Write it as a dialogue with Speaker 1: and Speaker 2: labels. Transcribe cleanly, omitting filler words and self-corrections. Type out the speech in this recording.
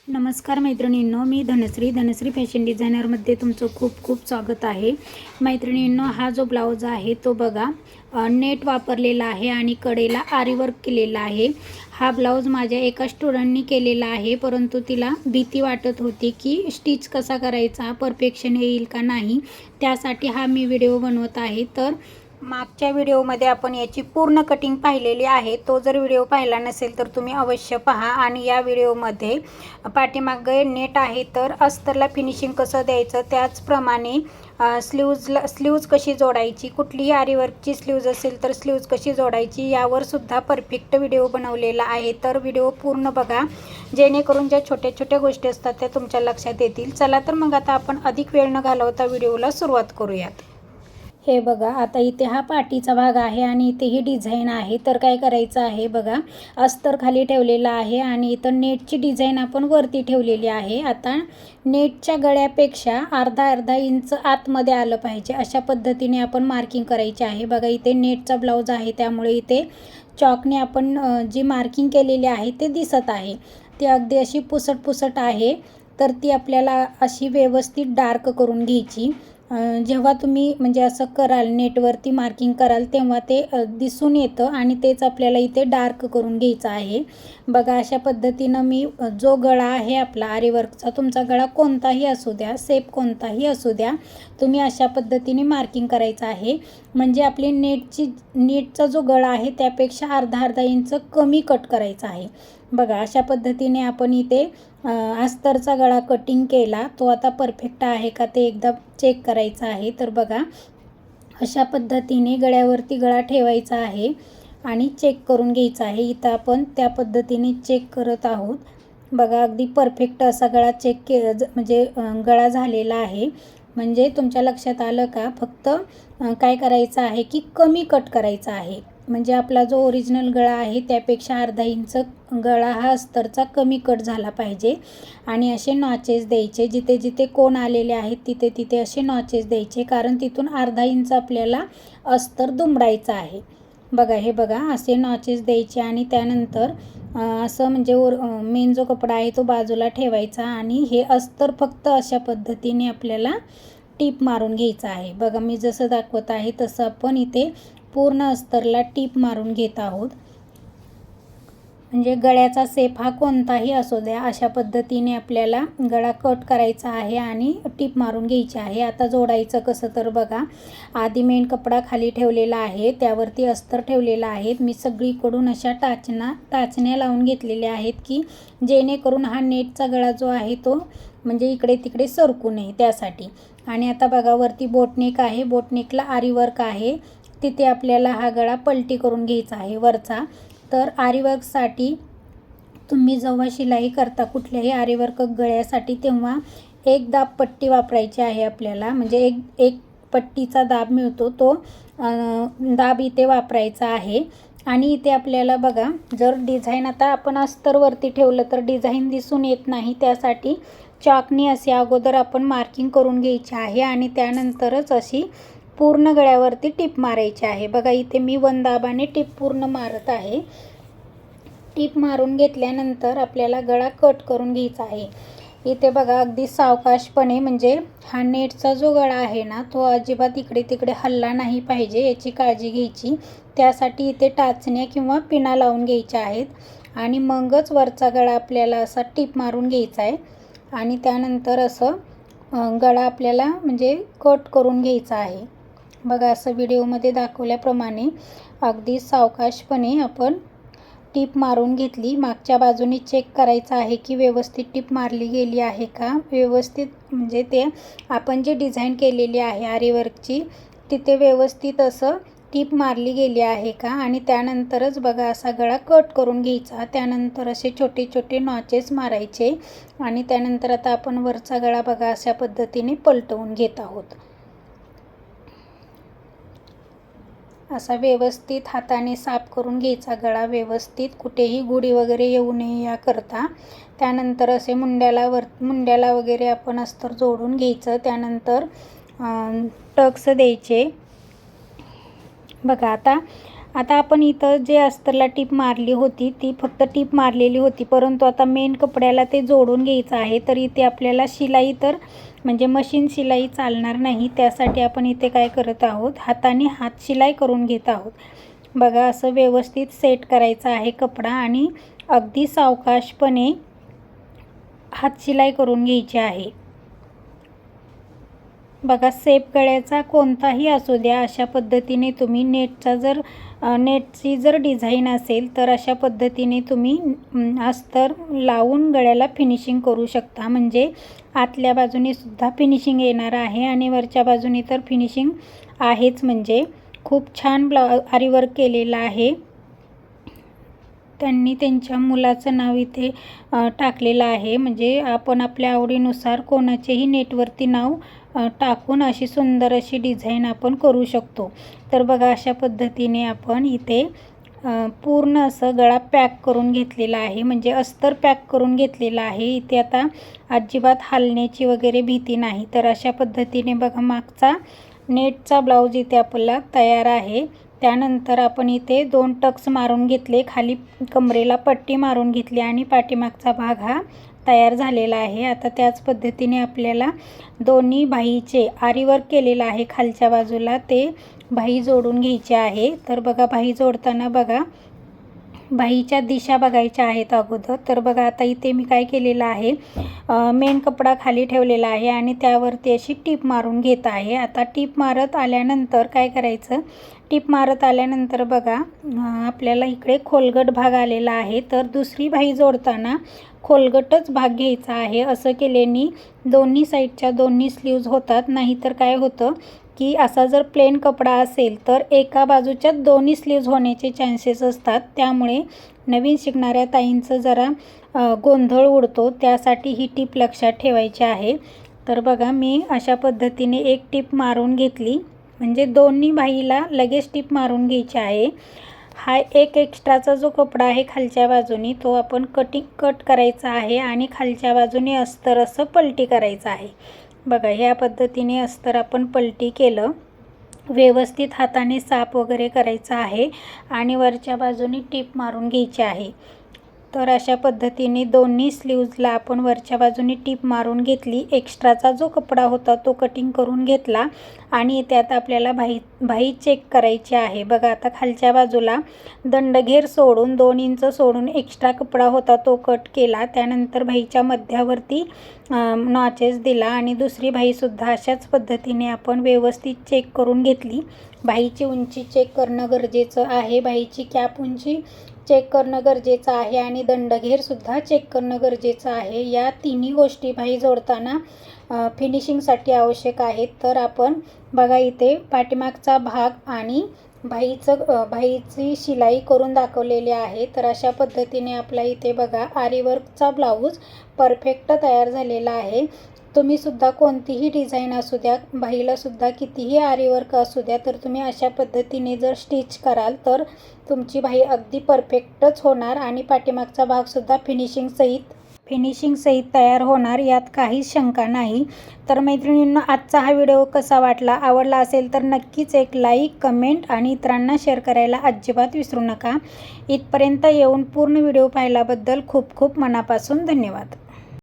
Speaker 1: नमस्कार मैत्रिणींनो, मी धनश्री फॅशन डिझायनरमध्ये तुमचं खूप खूप स्वागत आहे. मैत्रिणींनो, हा जो ब्लाऊज आहे तो बघा नेट वापरलेला आहे आणि कडेला आरीवर्क केलेला आहे. हा ब्लाऊज माझ्या एका स्टुडंटनी केलेला आहे, परंतु तिला भीती वाटत होती की स्टिच कसा करायचा, परफेक्शन येईल का नाही, त्यासाठी हा मी व्हिडिओ बनवत आहे. तर मागच्या व्हिडिओमध्ये आपण याची पूर्ण कटिंग पाहिलेली आहे. तो जर व्हिडिओ पाहिला नसेल तर तुम्ही अवश्य पहा. आणि या व्हिडिओमध्ये पाठीमागे नेट आहे, तर अस्तरला फिनिशिंग कसं द्यायचं, त्याचप्रमाणे स्लीव्ज कशी जोडायची, कुठलीही आरीवर्कची स्लीव्ज असेल तर स्लीव्ज कशी जोडायची, यावर सुद्धा परफेक्ट व्हिडिओ बनवलेला आहे. तर व्हिडिओ पूर्ण बघा, जेणेकरून ज्या छोट्या छोट्या गोष्टी असतात त्या तुमच्या लक्षात येतील. चला तर मग आता आपण अधिक वेळ न घालवता व्हिडिओला सुरुवात करूयात. हे बघा, आता इथे हा पाठीचा भाग आहे आणि इथे ही डिझाईन आहे. तर काय करायचं आहे बघा, अस्तर खाली ठेवलेला आहे आणि इथं नेटची डिझाईन आपण वरती ठेवलेली आहे. आता नेटच्या गळ्यापेक्षा अर्धा इंच आतमध्ये आलं पाहिजे, अशा पद्धतीने आपण मार्किंग करायची आहे. बघा, इथे नेटचा ब्लाऊज आहे, त्यामुळे इथे चॉकने आपण जी मार्किंग केलेली आहे ते दिसत आहे. ती अगदी अशी पुसट आहे, तर ती आपल्याला अशी व्यवस्थित डार्क करून घ्यायची. जेव्हा तुम्ही म्हणजे असं कराल, नेटवरती मार्किंग कराल, तेव्हा ते दिसून येतं आणि तेच आपल्याला इथे डार्क करून घ्यायचं आहे. बघा, अशा पद्धतीनं मी जो गळा आहे आपला आरीवर्कचा, तुमचा गळा कोणताही असू द्या, शेप कोणताही असू द्या, तुम्ही अशा पद्धतीने मार्किंग करायचं आहे. म्हणजे आपली नेटचा जो गळा आहे त्यापेक्षा अर्धा इंच कमी कट करायचा आहे. बघा, अशा पद्धतीने आपण इथे अस्तरचा गळा कटिंग केला. तो आता परफेक्ट आहे का ते एकदा चेक करायचा आहे. तर बघा, अशा पद्धतीने गळ्यावरती गळा ठेवायचा आहे आणि चेक करून घ्यायचा आहे. इथं आपण त्या पद्धतीने चेक करत आहोत. बघा, अगदी परफेक्ट असा गळा म्हणजे गळा झालेला आहे. म्हणजे तुमच्या लक्षात आलं का? फक्त काय करायचं आहे की कमी कट करायचा आहे. म्हणजे आपला जो ओरिजिनल गळा आहे त्यापेक्षा अर्धा इंच गळा हा अस्तरचा कमी कट झाला पाहिजे. आणि असे नॉचेस द्यायचे, जिथे जिथे कोण आलेले आहेत तिथे तिथे असे नॉचेस द्यायचे, कारण तिथून अर्धा इंच आपल्याला अस्तर दुमडायचं आहे. बघा, हे बघा, असे नॉचेस द्यायचे आणि त्यानंतर असं म्हणजे मेन जो कपडा आहे तो बाजूला ठेवायचा आणि हे अस्तर फक्त अशा पद्धतीने आपल्याला टीप मारून घ्यायचं आहे. बघा, मी जसं दाखवत आहे तसं आपण इथे पूर्ण अस्तरला टीप मारून घेत आहोत. म्हणजे गळ्याचा शेप हा कोणताही असू द्या, अशा पद्धतीने आपल्याला गळा कट करायचा आहे आणि टीप मारून घ्यायची आहे. आता जोडायचं कसं, तर बघा, आधी मेन कपडा खाली ठेवलेला आहे, त्यावरती अस्तर ठेवलेला आहे. मी सगळीकडून अशा टाचण्या लावून घेतलेल्या आहेत की जेणेकरून हा नेटचा गळा जो आहे तो म्हणजे इकडे तिकडे सरकू नये, त्यासाठी. आणि आता बघा, वरती बोटनेक आहे, बोटनेकला आरीवर्क आहे, तिथे आपल्याला हा गळा पलटी करून घ्यायचा आहे वरचा. तर आरीवर्कसाठी तुम्ही जेव्हा शिलाई करता कुठल्याही आरीवर्क गळ्यासाठी, तेव्हा एक दाब पट्टी वापरायची आहे आपल्याला. म्हणजे एक पट्टीचा दाब मिळतो, तो दाब इथे वापरायचा आहे. आणि इथे आपल्याला बघा, जर डिझाईन आता आपण अस्तरवरती ठेवलं तर डिझाईन दिसून येत नाही, त्यासाठी चॉकनी असे अगोदर आपण मार्किंग करून घ्यायची आहे आणि त्यानंतरच अशी पूर्ण गळ्यावरती टीप मारायची आहे. बघा, इथे मी 1 दाबाने टीप पूर्ण मारत आहे. टीप मारून घेतल्यानंतर आपल्याला गळा कट करून घ्यायचा आहे. इथे बघा, अगदी सावकाशपणे, म्हणजे हा नेटचा जो गळा आहे ना, तो अजिबात इकडे तिकडे हलला नाही पाहिजे, याची काळजी घ्यायची. त्यासाठी इथे टाचण्या किंवा पिना लावून घ्यायच्या आहेत आणि मगच वरचा गळा आपल्याला असा टीप मारून घ्यायचा आहे. आणि त्यानंतर असं गळा आपल्याला म्हणजे कट करून घ्यायचा आहे. बघा, असं व्हिडिओमध्ये दाखवल्याप्रमाणे अगदी सावकाशपणे आपण टीप मारून घेतली. मागच्या बाजूने चेक करायचं आहे की व्यवस्थित टीप मारली गेली आहे का, व्यवस्थित, म्हणजे ते आपण जे डिझाईन केलेली आहे आरीवर्कची तिथे व्यवस्थित असं टीप मारली गेली आहे का. आणि त्यानंतरच बघा, असा गळा कट करून घ्यायचा. त्यानंतर असे छोटे छोटे नॉचेस मारायचे आणि त्यानंतर आता आपण वरचा गळा बघा अशा पद्धतीने पलटवून घेत आहोत. असा व्यवस्थित हाताने साफ करून घ्यायचा गळा व्यवस्थित, कुठेही गुढी वगैरे येऊ नये याकरता. त्यानंतर असे मुंड्याला वगैरे आपण अस्तर जोडून घ्यायचं. त्यानंतर टक्स द्यायचे. बघा, आता आता आपण इथं जे अस्तरला टीप मारली होती ती फक्त टीप मारलेली होती, परंतु आता मेन कपड्याला ते जोडून घ्यायचं आहे. तर इथे आपल्याला शिलाई तर म्हणजे मशीन शिलाई चालणार नाही, त्यासाठी आपण इथे काय करत आहोत, हाताने हात शिलाई करून घेत आहोत. बघा असं व्यवस्थित सेट करायचं आहे कपडा आणि अगदी सावकाशपणे हात शिलाई करून घ्यायची आहे. बघा सेफ गळ्याचा कोणताही असू द्या, अशा पद्धतीने तुम्ही नेटची जर डिझाईन असेल तर अशा पद्धतीने तुम्ही अस्तर लावून गळ्याला फिनिशिंग करू शकता. म्हणजे आतल्या बाजूने सुद्धा फिनिशिंग येणार आहे आणि वरच्या बाजूने तर फिनिशिंग आहेच. म्हणजे खूप छान आरी वर्क केलेलं आहे. त्यांनी त्यांच्या मुलाचं नाव इथे टाकलेलं आहे. म्हणजे आपण आपल्या आवडीनुसार कोणाचेही नेटवरती नाव टाकून अशी सुंदर अशी डिझाईन आपण करू शकतो. तर बघा अशा पद्धतीने आपण इथे पूर्ण असं गळा पॅक करून घेतलेला आहे. म्हणजे अस्तर पॅक करून घेतलेला आहे. इथे आता अजिबात हलण्याची वगैरे भीती नाही. तर अशा पद्धतीने बघा मागचा नेटचा ब्लाऊज इथे आपला तयार आहे. त्यानंतर आपण इथे 2 टक्स मारून घेतले, खाली कमरेला पट्टी मारून घेतली आणि पाठीमागचा भाग हा तयार झालेला आहे. आता त्याच पद्धतीने आपल्याला दोन्ही बाहीचे आरी वर्क केलेलं आहे खालच्या बाजूला, ते बाही जोडून घ्यायचे आहे. तर बघा बाही जोडताना बघा बाहीच्या दिशा बघायच्या आहेत अगोदर. तर बघा आता इथे मी काय केलेलं आहे, मेन कपडा खाली ठेवलेला आहे आणि त्यावरती अशी टीप मारून घेत आहे. आता टीप मारत आल्यानंतर काय करायचं, टीप मारत आल्यानंतर बघा आपल्याला इकडे खोलगट भाग आलेला आहे. तर दुसरी बाही जोडताना खोलगटच भाग घ्यायचा आहे. असं केल्याने दोन्ही साईडच्या दोन्ही स्लीव्ज होतात. नाहीतर काय होतं की असा जर प्लेन कपडा असेल तर एका बाजूच्या दोन्ही स्लीव्ज होण्याचे चान्सेस असतात. त्यामुळे नवीन शिकणाऱ्या ताईंचं जरा गोंधळ उडतो, त्यासाठी ही टीप लक्षात ठेवायची आहे. तर बघा मी अशा पद्धतीने एक टीप मारून घेतली. म्हणजे दोन्ही बाहीला लगेच टीप मारून घ्यायची आहे. हा एक एक्स्ट्राचा जो कपडा आहे खालच्या बाजूने तो आपण कट करायचा आहे आणि खालच्या बाजूने अस्तर असं पलटी करायचं आहे. बघा ह्या पद्धतीने अस्तर आपण पलटी केलं, व्यवस्थित हाताने साफ वगैरे करायचा आहे आणि वरच्या बाजूने टीप मारून घ्यायची आहे. तर अशा पद्धतीने दोन्ही स्लीव्जला आपण वरच्या बाजूने टीप मारून घेतली. एक्स्ट्राचा जो कपडा होता तो कटिंग करून घेतला आणि त्यात आपल्याला बाही चेक करायची आहे. बघा आता खालच्या बाजूला दंडघेर सोडून 2 इंच सोडून एक्स्ट्रा कपडा होता तो कट केला. त्यानंतर बाहीच्या मध्यावरती नॉचेस दिला आणि दुसरी बाहीसुद्धा अशाच पद्धतीने आपण व्यवस्थित चेक करून घेतली. बाहीची उंची चेक करणं गरजेचं आहे, बाहीची कॅप उंची चेक करणं गरजेचं आहे आणि दंडघेरसुद्धा चेक करणं गरजेचं आहे. या तिन्ही गोष्टी बाही जोडताना फिनिशिंगसाठी आवश्यक आहेत. तर आपण बघा इथे पाठीमागचा भाग आणि बाहीची शिलाई करून दाखवलेली आहे. तर अशा पद्धतीने आपला इथे बघा आरी वर्कचा ब्लाऊज परफेक्ट तयार झालेला आहे. तुम्हीसुद्धा कोणतीही डिझाईन असू द्या, बाहीलासुद्धा कितीही आरी वर्क असू द्या, तर तुम्ही अशा पद्धतीने जर स्टिच कराल तर तुमची बाही अगदी परफेक्टच होणार आणि पाठीमागचा भागसुद्धा फिनिशिंग सहित तयार होणार, यात काहीच शंका नाही. तर मैत्रिणींनो आजचा हा व्हिडिओ कसा वाटला, आवडला असेल तर नक्कीच एक लाईक, कमेंट आणि इतरांना शेअर करायला अजिबात विसरू नका. इथपर्यंत येऊन पूर्ण व्हिडिओ पाहिल्याबद्दल खूप खूप मनापासून धन्यवाद.